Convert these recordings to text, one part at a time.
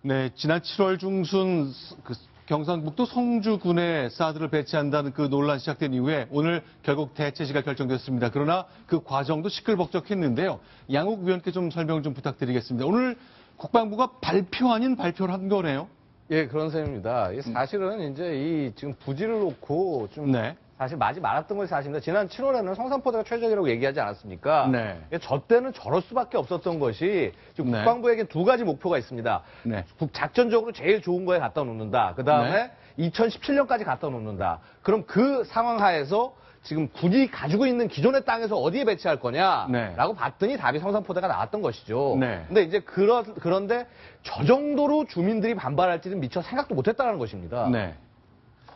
네, 지난 7월 중순 경상북도 성주군에 사드를 배치한다는 그 논란 시작된 이후에 오늘 결국 대체시가 결정됐습니다. 그러나 그 과정도 시끌벅적했는데요. 양욱 위원께 좀 설명을 좀 부탁드리겠습니다. 오늘 국방부가 발표 아닌 발표를 한 거네요. 예, 그런 셈입니다. 사실은 이제 지금 부지를 놓고 좀 네. 사실 마지 말았던 것이 사실입니다. 지난 7월에는 성산포대가 최적이라고 얘기하지 않았습니까? 네. 저 때는 저럴 수밖에 없었던 것이 지금 네. 국방부에게 두 가지 목표가 있습니다. 네. 작전적으로 제일 좋은 거에 갖다 놓는다. 그 다음에 2017년까지 갖다 놓는다. 그럼 그 상황 하에서 지금 군이 가지고 있는 기존의 땅에서 어디에 배치할 거냐라고 네. 봤더니 답이 성산포대가 나왔던 것이죠. 네. 근데 이제 그런데 저 정도로 주민들이 반발할지는 미처 생각도 못했다는 것입니다. 네.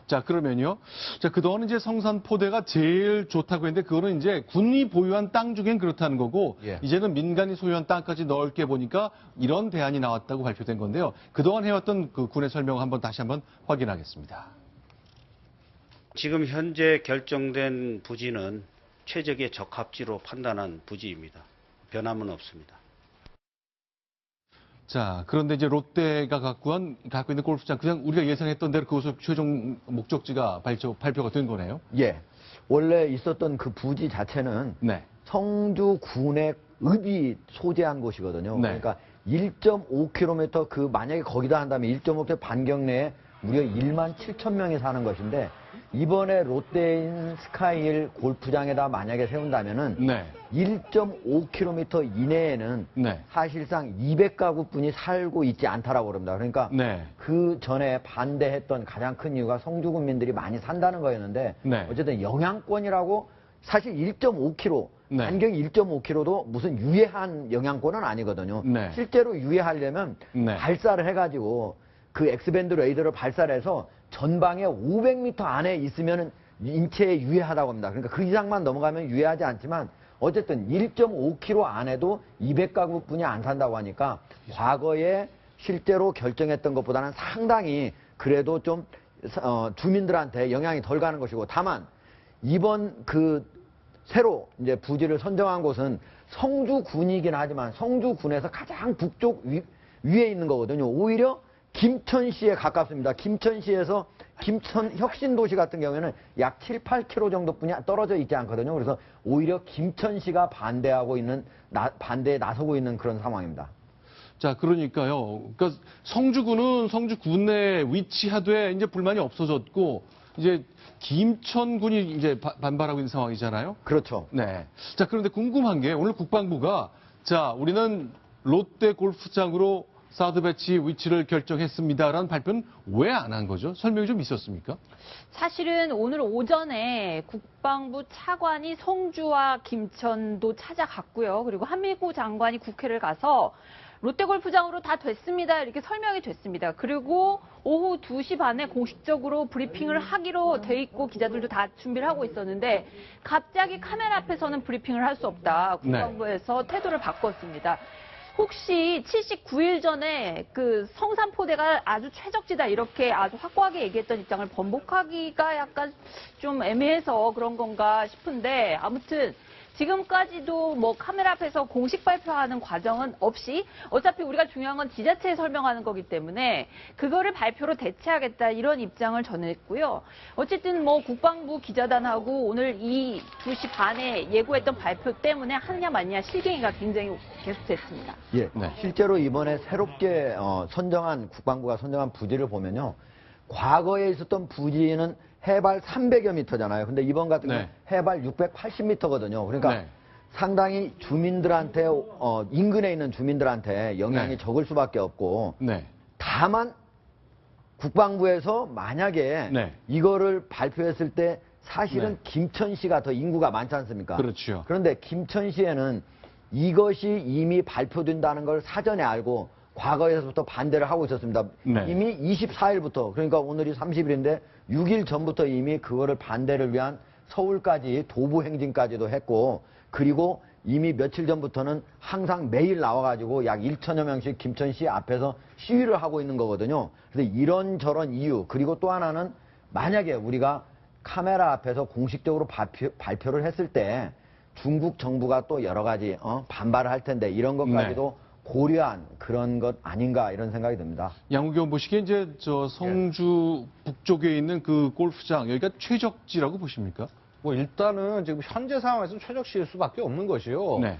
자, 그러면요. 자, 그동안 이제 성산포대가 제일 좋다고 했는데, 그거는 이제 군이 보유한 땅 중엔 그렇다는 거고, 예. 이제는 민간이 소유한 땅까지 넓게 보니까 이런 대안이 나왔다고 발표된 건데요. 그동안 해왔던 그 군의 설명을 다시 한번 확인하겠습니다. 지금 현재 결정된 부지는 최적의 적합지로 판단한 부지입니다. 변함은 없습니다. 자, 그런데 이제 롯데가 갖고 있는 골프장, 그냥 우리가 예상했던 대로 그곳의 최종 목적지가 발표가 된 거네요. 예. 원래 있었던 그 부지 자체는 네. 성주군의 읍이 소재한 곳이거든요. 네. 그러니까 1.5km 만약에 거기다 한다면 1.5km 반경 내에 무려 1만 7천 명이 사는 것인데 이번에 롯데인 스카이힐 골프장에다 만약에 세운다면은 네. 1.5km 이내에는 네. 사실상 200가구뿐이 살고 있지 않다라고 그럽니다. 그러니까 네. 그 전에 반대했던 가장 큰 이유가 성주군민들이 많이 산다는 거였는데 네. 어쨌든 영향권이라고 사실 1.5km 네. 반경이 1.5km도 무슨 유해한 영향권은 아니거든요. 네. 실제로 유해하려면 네. 발사를 해가지고 그 엑스밴드 레이더를 발사를 해서 전방에 500m 안에 있으면 인체에 유해하다고 합니다. 그러니까 그 이상만 넘어가면 유해하지 않지만 어쨌든 1.5km 안에도 200가구뿐이 안 산다고 하니까 과거에 실제로 결정했던 것보다는 상당히 그래도 좀 주민들한테 영향이 덜 가는 것이고 다만 이번 새로 이제 부지를 선정한 곳은 성주군이긴 하지만 성주군에서 가장 북쪽 위에 있는 거거든요. 오히려 김천시에 가깝습니다. 김천시에서 김천 혁신도시 같은 경우에는 약 7, 8km 정도뿐이 떨어져 있지 않거든요. 그래서 오히려 김천시가 반대에 나서고 있는 그런 상황입니다. 자, 그러니까요. 그러니까 성주군은 성주군 내에 위치하되 이제 불만이 없어졌고, 이제 김천군이 이제 반발하고 있는 상황이잖아요. 그렇죠. 네. 자, 그런데 궁금한 게 오늘 국방부가 자, 우리는 롯데 골프장으로 사드 배치 위치를 결정했습니다라는 발표는 왜 안 한 거죠? 설명이 좀 있었습니까? 사실은 오늘 오전에 국방부 차관이 성주와 김천도 찾아갔고요. 그리고 한미구 장관이 국회를 가서 롯데골프장으로 다 됐습니다. 이렇게 설명이 됐습니다. 그리고 오후 2시 반에 공식적으로 브리핑을 하기로 돼 있고 기자들도 다 준비를 하고 있었는데 갑자기 카메라 앞에서는 브리핑을 할 수 없다. 국방부에서 태도를 바꿨습니다. 혹시 79일 전에 그 성산포대가 아주 최적지다 이렇게 아주 확고하게 얘기했던 입장을 번복하기가 약간 좀 애매해서 그런 건가 싶은데 아무튼 지금까지도 뭐 카메라 앞에서 공식 발표하는 과정은 없이 어차피 우리가 중요한 건 지자체에 설명하는 거기 때문에 그거를 발표로 대체하겠다 이런 입장을 전했고요. 어쨌든 뭐 국방부 기자단하고 오늘 이 2시 반에 예고했던 발표 때문에 하느냐 마느냐 실갱이가 굉장히 계속됐습니다. 예, 네. 실제로 이번에 새롭게 국방부가 선정한 부지를 보면요. 과거에 있었던 부지는 해발 300여 미터잖아요. 근데 이번 같은 경우는 해발 680미터거든요. 그러니까 상당히 주민들한테, 인근에 있는 주민들한테 영향이 적을 수밖에 없고, 다만 국방부에서 만약에 이거를 발표했을 때 사실은 김천시가 더 인구가 많지 않습니까? 그렇죠. 그런데 김천시에는 이것이 이미 발표된다는 걸 사전에 알고 과거에서부터 반대를 하고 있었습니다. 이미 24일부터 그러니까 오늘이 30일인데 6일 전부터 이미 그거를 반대를 위한 서울까지 도보 행진까지도 했고 그리고 이미 며칠 전부터는 항상 매일 나와가지고 약 1천여 명씩 김천시 앞에서 시위를 하고 있는 거거든요. 그래서 이런저런 이유 그리고 또 하나는 만약에 우리가 카메라 앞에서 공식적으로 발표를 했을 때 중국 정부가 또 여러 가지 반발을 할 텐데 이런 것까지도 고려한 그런 것 아닌가 이런 생각이 듭니다. 양우겸 보시기에 이제 저 성주 북쪽에 있는 그 골프장 여기가 최적지라고 보십니까? 뭐 일단은 지금 현재 상황에서 최적시일 수밖에 없는 것이요. 네.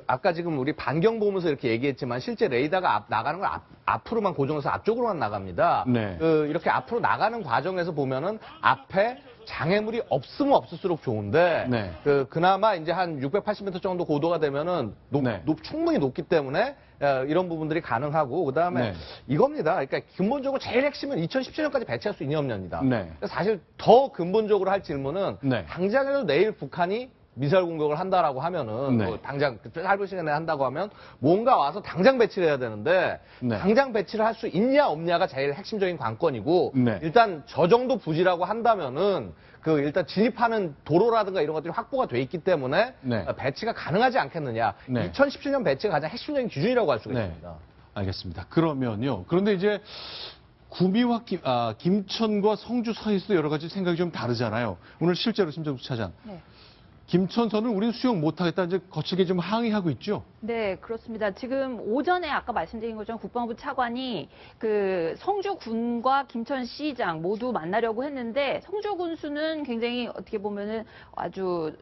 아까 지금 우리 반경 보면서 이렇게 얘기했지만 실제 레이더가 나가는 건 앞으로만 고정해서 앞쪽으로만 나갑니다. 네. 이렇게 앞으로 나가는 과정에서 보면은 앞에 장애물이 없으면 없을수록 좋은데 네. 그나마 이제 한 680m 정도 고도가 되면은 네. 충분히 높기 때문에 이런 부분들이 가능하고 그다음에 네. 이겁니다. 그러니까 근본적으로 제일 핵심은 2017년까지 배치할 수 있는 협력입니다. 네. 사실 더 근본적으로 할 질문은 네. 당장에도 내일 북한이 미사일 공격을 한다라고 하면은 네. 뭐 당장 짧은 시간에 한다고 하면 뭔가 와서 당장 배치를 해야 되는데 네. 당장 배치를 할 수 있냐 없냐가 제일 핵심적인 관건이고 네. 일단 저 정도 부지라고 한다면은 일단 진입하는 도로라든가 이런 것들이 확보가 돼 있기 때문에 네. 배치가 가능하지 않겠느냐. 네. 2017년 배치가 가장 핵심적인 기준이라고 할 수가 네. 있습니다. 알겠습니다. 그러면요. 그런데 이제 구미와 김천과 성주 사이에서도 여러 가지 생각이 좀 다르잖아요. 오늘 실제로 심정수 차장. 네. 김천선은 우리는 수용 못하겠다 이제 거칠게 좀 항의하고 있죠. 네, 그렇습니다. 지금 오전에 아까 말씀드린 것처럼 국방부 차관이 그 성주군과 김천시장 모두 만나려고 했는데 성주군수는 굉장히 어떻게 보면은 아주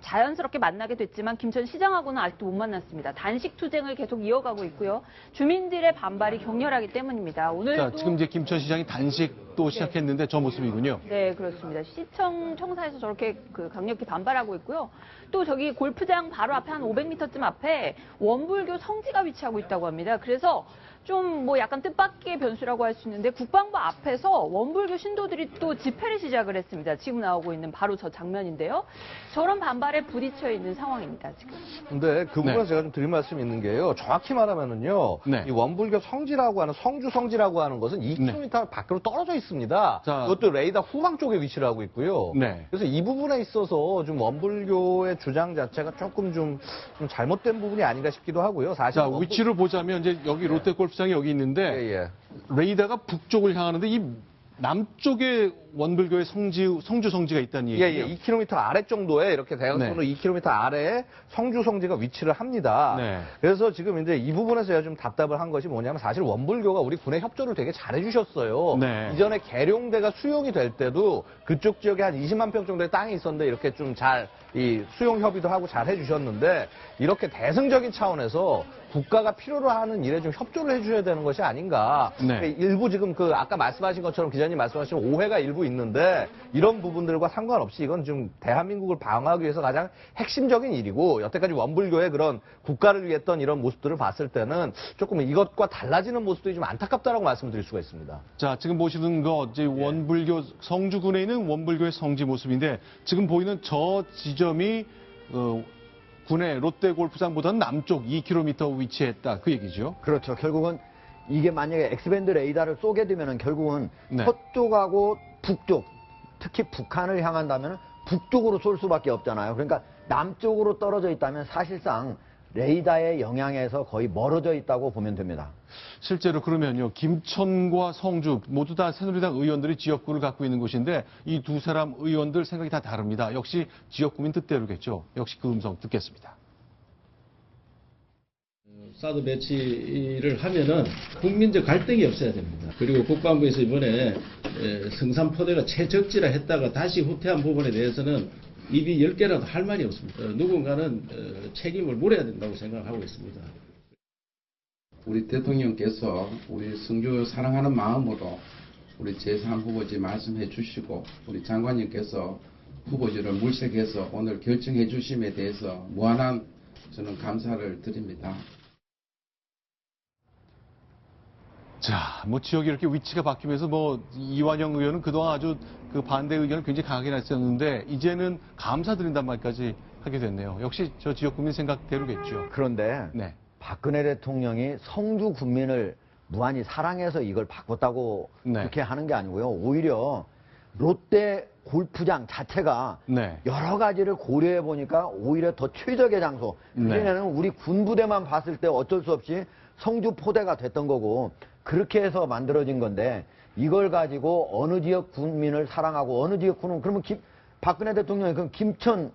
자연스럽게 만나게 됐지만 김천시장하고는 아직도 못 만났습니다. 단식 투쟁을 계속 이어가고 있고요. 주민들의 반발이 격렬하기 때문입니다. 오늘도 지금 이제 김천시장이 단식도 시작했는데 저 모습이군요. 네, 그렇습니다. 시청 청사에서 저렇게 강력히 반발하고 있고요. 또 저기 골프장 바로 앞에 한 500m쯤 앞에 원불교 성지가 위치하고 있다고 합니다. 그래서 좀 뭐 약간 뜻밖의 변수라고 할 수 있는데 국방부 앞에서 원불교 신도들이 또 집회를 시작을 했습니다. 지금 나오고 있는 바로 저 장면인데요. 저런 반발에 부딪혀 있는 상황입니다, 지금. 근데 그 부분에서 네. 제가 좀 드릴 말씀이 있는 게요. 정확히 말하면은요. 네. 이 원불교 성지라고 하는 성주 성지라고 하는 것은 2km 밖으로 떨어져 있습니다. 자. 그것도 레이더 후방 쪽에 위치를 하고 있고요. 네. 그래서 이 부분에 있어서 좀 원불교의 주장 자체가 조금 좀 잘못된 부분이 아닌가 싶기도 하고요. 사실 자, 위치를 보자면 이제 여기 롯데 골프장이 여기 있는데 예, 예. 레이더가 북쪽을 향하는데 이 남쪽에 원불교의 성주 성지가 있다는 예, 얘기예요. 예. 2km 아래 정도에 이렇게 대각선으로 네. 2km 아래에 성주 성지가 위치를 합니다. 네. 그래서 지금 이제 이 부분에서 제가 좀 답답을 한 것이 뭐냐면 사실 원불교가 우리 군의 협조를 되게 잘해 주셨어요. 네. 이전에 계룡대가 수용이 될 때도 그쪽 지역에 한 20만 평 정도의 땅이 있었는데 이렇게 좀 잘 이 수용 협의도 하고 잘 해주셨는데 이렇게 대승적인 차원에서 국가가 필요로 하는 일에 좀 협조를 해주셔야 되는 것이 아닌가. 네. 일부 지금 아까 말씀하신 것처럼 기자님 말씀하신 오해가 일부 있는데 이런 부분들과 상관없이 이건 좀 대한민국을 방어하기 위해서 가장 핵심적인 일이고 여태까지 원불교의 그런 국가를 위했던 이런 모습들을 봤을 때는 조금 이것과 달라지는 모습들이 좀 안타깝다라고 말씀드릴 수가 있습니다. 자, 지금 보시는 거 이제 원불교 성주군에 있는 원불교의 성지 모습인데 지금 보이는 저 지점이 군의 롯데 골프장보다는 남쪽 2km 위치했다 그 얘기죠. 그렇죠. 결국은 이게 만약에 엑스밴드 레이더를 쏘게 되면은 결국은 네. 서쪽하고 북쪽, 특히 북한을 향한다면 북쪽으로 쏠 수밖에 없잖아요. 그러니까 남쪽으로 떨어져 있다면 사실상 레이더의 영향에서 거의 멀어져 있다고 보면 됩니다. 실제로 그러면요, 김천과 성주 모두 다 새누리당 의원들이 지역구를 갖고 있는 곳인데 이 두 사람 의원들 생각이 다 다릅니다. 역시 지역구민 뜻대로겠죠. 역시 그 음성 듣겠습니다. 사드 배치를 하면은 국민적 갈등이 없어야 됩니다. 그리고 국방부에서 이번에 성산포대가 최적지라 했다가 다시 후퇴한 부분에 대해서는 입이 10개라도 할 말이 없습니다. 누군가는 책임을 물어야 된다고 생각하고 있습니다. 우리 대통령께서 우리 성주 사랑하는 마음으로 우리 제3 후보지 말씀해 주시고 우리 장관님께서 후보지를 물색해서 오늘 결정해 주심에 대해서 무한한 저는 감사를 드립니다. 자, 뭐 지역이 이렇게 위치가 바뀌면서 뭐 이완영 의원은 그동안 아주 그 반대 의견을 굉장히 강하게 냈었는데 이제는 감사드린단 말까지 하게 됐네요. 역시 저 지역 국민 생각대로겠죠. 그런데 네. 박근혜 대통령이 성주 군민을 무한히 사랑해서 이걸 바꿨다고 네. 그렇게 하는 게 아니고요. 오히려 롯데 골프장 자체가 네. 여러 가지를 고려해 보니까 오히려 더 최적의 장소. 네. 그전에는 우리 군부대만 봤을 때 어쩔 수 없이 성주 포대가 됐던 거고 그렇게 해서 만들어진 건데 이걸 가지고 어느 지역 군민을 사랑하고 어느 지역 군은 그러면 박근혜 대통령이 그럼 김천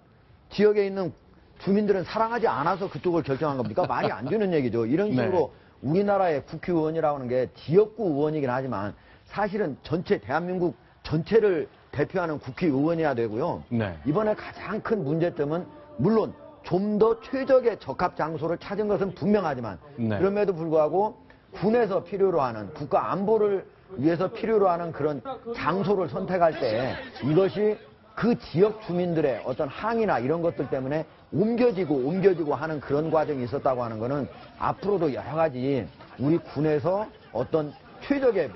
지역에 있는 주민들은 사랑하지 않아서 그쪽을 결정한 겁니까? 말이 안 되는 얘기죠. 이런 네. 식으로 우리나라의 국회의원이라고 하는 게 지역구 의원이긴 하지만 사실은 전체 대한민국 전체를 대표하는 국회의원이어야 되고요. 네. 이번에 가장 큰 문제점은 물론 좀 더 최적의 적합 장소를 찾은 것은 분명하지만 네. 그럼에도 불구하고 군에서 필요로 하는 국가 안보를 위해서 필요로 하는 그런 장소를 선택할 때 이것이 그 지역 주민들의 어떤 항의나 이런 것들 때문에 옮겨지고 하는 그런 과정이 있었다고 하는 거는 앞으로도 여러 가지 우리 군에서 어떤 최적의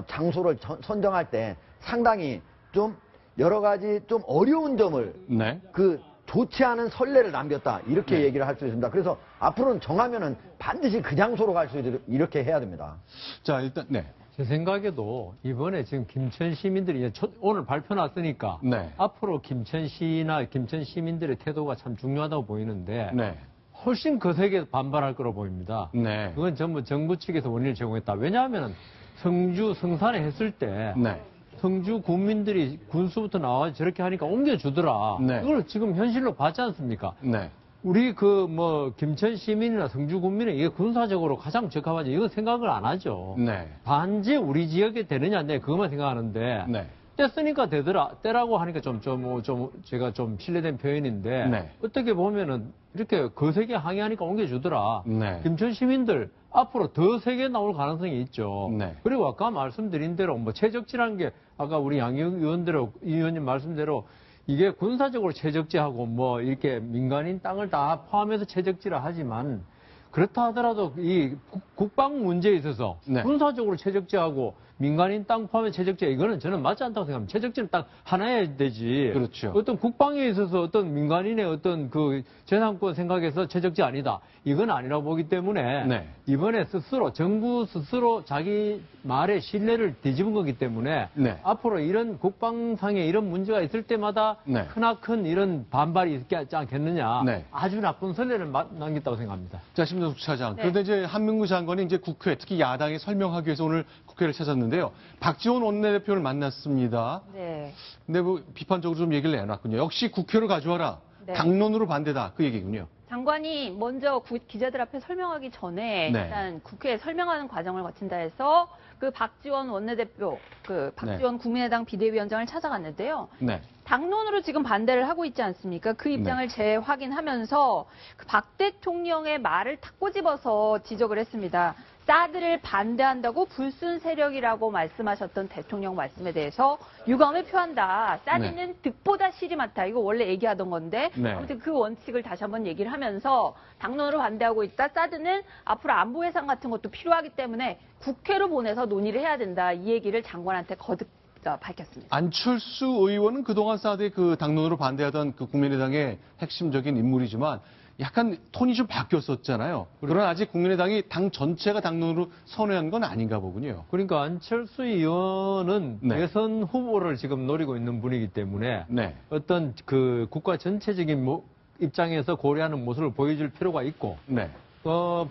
장소를 선정할 때 상당히 좀 여러 가지 좀 어려운 점을 네. 그 좋지 않은 선례를 남겼다 이렇게 네. 얘기를 할 수 있습니다. 그래서 앞으로는 정하면은 반드시 그 장소로 갈 수 있도록 이렇게 해야 됩니다. 자, 일단, 네. 제 생각에도 이번에 지금 김천 시민들이 이제 오늘 발표 났으니까 네. 앞으로 김천시나 김천 시민들의 태도가 참 중요하다고 보이는데 네. 훨씬 거세게 반발할 거로 보입니다. 네. 그건 전부 정부 측에서 원인을 제공했다. 왜냐하면 성주 성산에 했을 때 네. 성주 군민들이 군수부터 나와 저렇게 하니까 옮겨주더라. 네. 이걸 지금 현실로 봤지 않습니까? 네. 우리 김천 시민이나 성주 군민은 이게 군사적으로 가장 적합하지 이건 생각을 안 하죠. 네. 반지 우리 지역에 되느냐, 네, 그것만 생각하는데. 네. 뗐으니까 되더라. 떼라고 하니까 제가 좀 실례된 표현인데. 네. 어떻게 보면은 이렇게 거세게 항의하니까 옮겨주더라. 네. 김천 시민들 앞으로 더 세게 나올 가능성이 있죠. 네. 그리고 아까 말씀드린 대로 최적지라는 게 아까 우리 양 의원님 말씀대로 이게 군사적으로 최적지하고 이렇게 민간인 땅을 다 포함해서 최적지라 하지만 그렇다 하더라도 이 국방 문제에 있어서 네. 군사적으로 최적지하고 민간인 땅 포함해 최적지 이거는 저는 맞지 않다고 생각합니다. 최적지는 딱 하나여야 되지. 그렇죠. 어떤 국방에 있어서 어떤 민간인의 어떤 그 재산권 생각에서 최적지 아니다. 이건 아니라고 보기 때문에 네. 이번에 정부 스스로 자기 말에 신뢰를 뒤집은 거기 때문에 네. 앞으로 이런 국방상에 이런 문제가 있을 때마다 네. 크나큰 이런 반발이 있지 않겠느냐. 네. 아주 나쁜 선례를 남겼다고 생각합니다. 자, 심정숙 차장. 네. 그런데 이제 한민구 장관이 이제 국회, 특히 야당에 설명하기 위해서 오늘 국회를 찾았는데요. 박지원 원내대표를 만났습니다. 네. 근데 비판적으로 좀 얘기를 내놨군요. 역시 국회로 가져와라. 네. 당론으로 반대다. 그 얘기군요. 장관이 먼저 기자들 앞에 설명하기 전에 네. 일단 국회에 설명하는 과정을 거친다 해서 그 박지원 원내대표, 박지원 국민의당 비대위원장을 찾아갔는데요. 네. 당론으로 지금 반대를 하고 있지 않습니까? 그 입장을 재확인하면서 박 대통령의 말을 탁 꼬집어서 지적을 했습니다. 사드를 반대한다고 불순 세력이라고 말씀하셨던 대통령 말씀에 대해서 유감을 표한다. 사드는 득보다 실이 많다. 이거 원래 얘기하던 건데 네. 아무튼 그 원칙을 다시 한번 얘기를 하면서 당론으로 반대하고 있다. 사드는 앞으로 안보 예산 같은 것도 필요하기 때문에 국회로 보내서 논의를 해야 된다. 이 얘기를 장관한테 거듭 밝혔습니다. 안철수 의원은 그동안 사드의 그 당론으로 반대하던 그 국민의당의 핵심적인 인물이지만 약간 톤이 좀 바뀌었었잖아요. 그러나 아직 국민의당이 당 전체가 당론으로 선회한 건 아닌가 보군요. 그러니까 안철수 의원은 네. 대선 후보를 지금 노리고 있는 분이기 때문에 네. 어떤 그 국가 전체적인 입장에서 고려하는 모습을 보여줄 필요가 있고 네.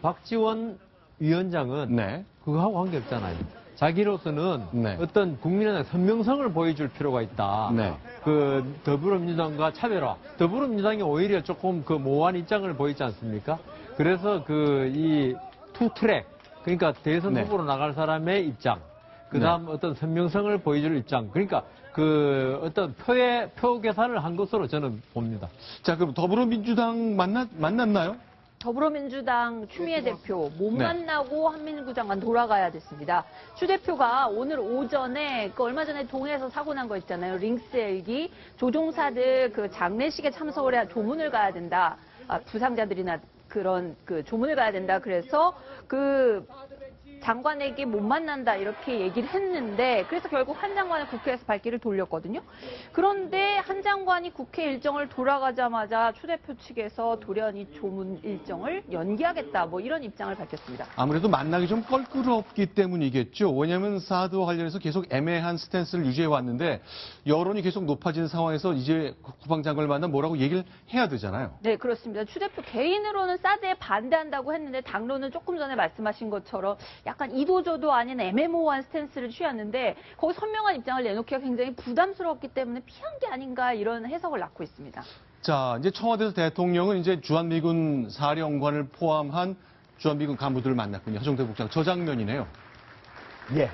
박지원 위원장은 네. 그거하고 관계없잖아요. 자기로서는 네. 어떤 국민의당 선명성을 보여줄 필요가 있다. 네. 그 더불어민주당과 차별화. 더불어민주당이 오히려 조금 그 모호한 입장을 보이지 않습니까? 그래서 이 투트랙, 그러니까 대선 네. 후보로 나갈 사람의 입장, 그다음 어떤 선명성을 보여줄 입장, 그러니까 그 어떤 표 계산을 한 것으로 저는 봅니다. 자, 그럼 더불어민주당 만났나요? 더불어민주당 추미애 대표 못 네. 만나고 한민구 장관 돌아가야 됐습니다. 추 대표가 오늘 오전에 얼마 전에 동해에서 사고 난 거 있잖아요. 링스 헬기 조종사들 그 장례식에 참석을 해야 조문을 가야 된다. 부상자들이나 그런 그 조문을 가야 된다. 그래서 그 장관에게 못 만난다 이렇게 얘기를 했는데 그래서 결국 한 장관은 국회에서 발길을 돌렸거든요. 그런데 한 장관이 국회 일정을 돌아가자마자 추 대표 측에서 돌연히 조문 일정을 연기하겠다 이런 입장을 밝혔습니다. 아무래도 만나기 좀 껄끄럽기 때문이겠죠. 왜냐하면 사드와 관련해서 계속 애매한 스탠스를 유지해 왔는데 여론이 계속 높아진 상황에서 이제 국방장관을 만나 뭐라고 얘기를 해야 되잖아요. 네, 그렇습니다. 추 대표 개인으로는 사드에 반대한다고 했는데 당론은 조금 전에 말씀하신 것처럼 약간 이도저도 아닌 애매모호한 스탠스를 취했는데 거기 선명한 입장을 내놓기가 굉장히 부담스러웠기 때문에 피한 게 아닌가 이런 해석을 낳고 있습니다. 자, 이제 청와대에서 대통령은 이제 주한미군 사령관을 포함한 주한미군 간부들을 만났군요. 허정태 국장. 저 장면이네요. 예.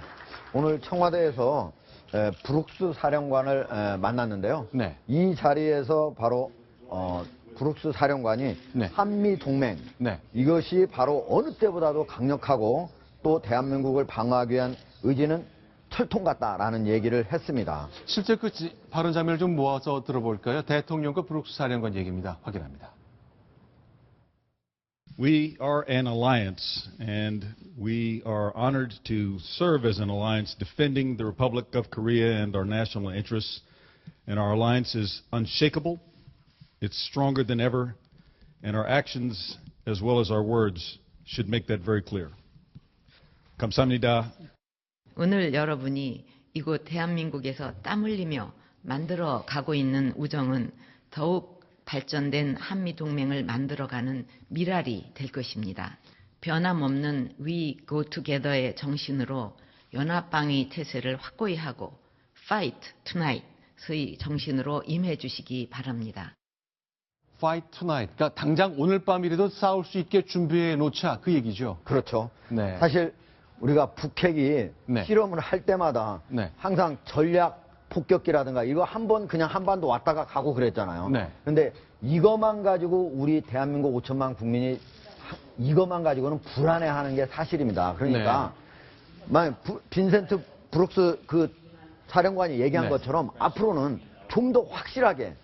오늘 청와대에서 브룩스 사령관을 만났는데요. 네. 이 자리에서 바로 브룩스 사령관이 네. 한미 동맹 네. 이것이 바로 어느 때보다도 강력하고 또 대한민국을 방어하기 위한 의지는 철통 같다라는 얘기를 했습니다. 실제 그 발언 장면을 좀 모아서 들어볼까요? 대통령과 브룩스 사령관 얘기입니다. 확인합니다. We are an alliance, and we are honored to serve as an alliance defending the Republic of Korea and our national interests. And our alliance is unshakable, it's stronger than ever, and our actions as well as our words should make that very clear. 감사합니다. 오늘 여러분이 이곳 대한민국에서 땀 흘리며 만들어 가고 있는 우정은 더욱 발전된 한미동맹을 만들어가는 미랄이 될 것입니다. 변함없는 We Go Together의 정신으로 연합방위 태세를 확고히 하고 Fight Tonight의 정신으로 임해 주시기 바랍니다. Fight tonight. 그러니까 당장 오늘 밤이라도 싸울 수 있게 준비해 놓자. 그 얘기죠. 그렇죠. 네. 사실 우리가 북핵이 네. 실험을 할 때마다 네. 항상 전략 폭격기라든가 이거 한 번 그냥 한반도 왔다가 가고 그랬잖아요. 네. 근데 이것만 가지고 우리 대한민국 5천만 국민이 이것만 가지고는 불안해하는 게 사실입니다. 그러니까 만약 빈센트 브룩스 그 사령관이 얘기한 네. 것처럼 앞으로는 좀 더 확실하게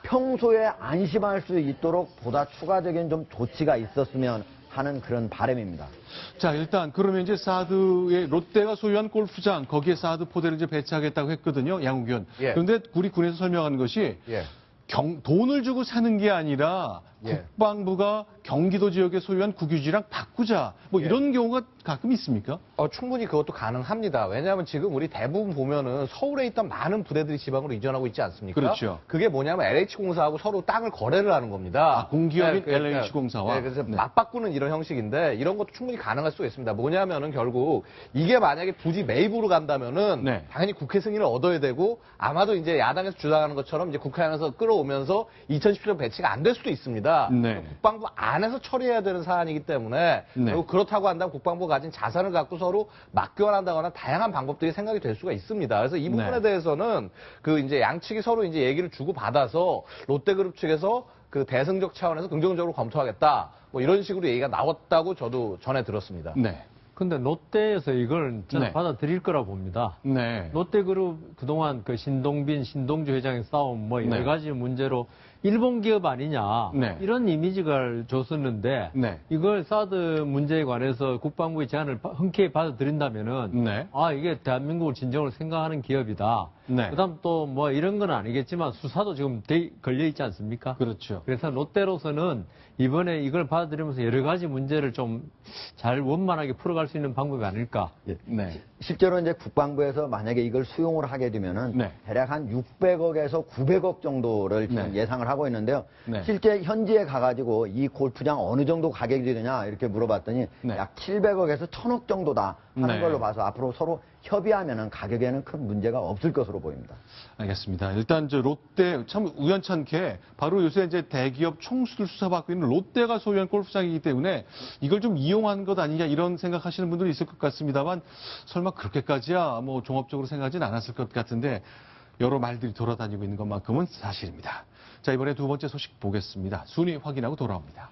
평소에 안심할 수 있도록 보다 추가적인 좀 조치가 있었으면 하는 그런 바람입니다. 자, 일단 그러면 이제 사드의 롯데가 소유한 골프장 거기에 사드 포대를 이제 배치하겠다고 했거든요. 양욱 의원. 예. 그런데 우리 군에서 설명하는 것이 예. 돈을 주고 사는 게 아니라 예. 국방부가 경기도 지역에 소유한 국유지랑 바꾸자. 뭐 이런 경우가 가끔 있습니까? 충분히 그것도 가능합니다. 왜냐하면 지금 우리 대부분 보면은 서울에 있던 많은 부대들이 지방으로 이전하고 있지 않습니까? 그렇죠. 그게 뭐냐면 LH공사하고 서로 땅을 거래를 하는 겁니다. 아, 공기업인 그러니까, LH공사와? 네, 그래서 네. 맞바꾸는 이런 형식인데 이런 것도 충분히 가능할 수가 있습니다. 뭐냐면은 결국 이게 만약에 부지 매입으로 간다면은 네. 당연히 국회 승인을 얻어야 되고 아마도 이제 야당에서 주장하는 것처럼 이제 국회 안에서 끌어오면서 2017년 배치가 안 될 수도 있습니다. 네. 국방부 안에서 처리해야 되는 사안이기 때문에 네. 그리고 그렇다고 한다면 국방부가 가진 자산을 갖고 서로 맞교환한다거나 다양한 방법들이 생각이 될 수가 있습니다. 그래서 이 부분에 네. 대해서는 그 이제 양측이 서로 이제 얘기를 주고 받아서 롯데그룹 측에서 그 대승적 차원에서 긍정적으로 검토하겠다. 뭐 이런 식으로 얘기가 나왔다고 저도 전해 들었습니다. 네. 근데 롯데에서 이걸 저는 네. 받아들일 거라 봅니다. 네. 롯데그룹 그동안 그 신동빈, 신동주 회장의 싸움 뭐 여러 네. 가지 문제로 일본 기업 아니냐 네. 이런 이미지가 줬었는데 네. 이걸 사드 문제에 관해서 국방부의 제안을 흔쾌히 받아들인다면은 네. 아 이게 대한민국을 진정으로 생각하는 기업이다. 네. 그다음 또 뭐 이런 건 아니겠지만 수사도 지금 걸려 있지 않습니까? 그렇죠. 그래서 롯데로서는 이번에 이걸 받아들이면서 여러 가지 문제를 좀 잘 원만하게 풀어갈 수 있는 방법이 아닐까. 네. 실제로 이제 국방부에서 만약에 이걸 수용을 하게 되면은 네. 대략 한 600억에서 900억 정도를 지금 네. 예상을 하고 있는데요. 네. 실제 현지에 가가지고 이 골프장 어느 정도 가격이 되느냐 이렇게 물어봤더니 네. 약 700억에서 1000억 정도다 하는 네. 걸로 봐서 앞으로 서로 협의하면은 가격에는 큰 문제가 없을 것으로 보입니다. 알겠습니다. 일단 저 롯데 참 우연찮게 바로 요새 이제 대기업 총수들 수사받고 있는 롯데가 소유한 골프장이기 때문에 이걸 좀 이용한 것 아니냐 이런 생각하시는 분들이 있을 것 같습니다만 설마 그렇게까지야 뭐 종합적으로 생각하지는 않았을 것 같은데 여러 말들이 돌아다니고 있는 것만큼은 사실입니다. 자, 이번에 두 번째 소식 보겠습니다. 순위 확인하고 돌아옵니다.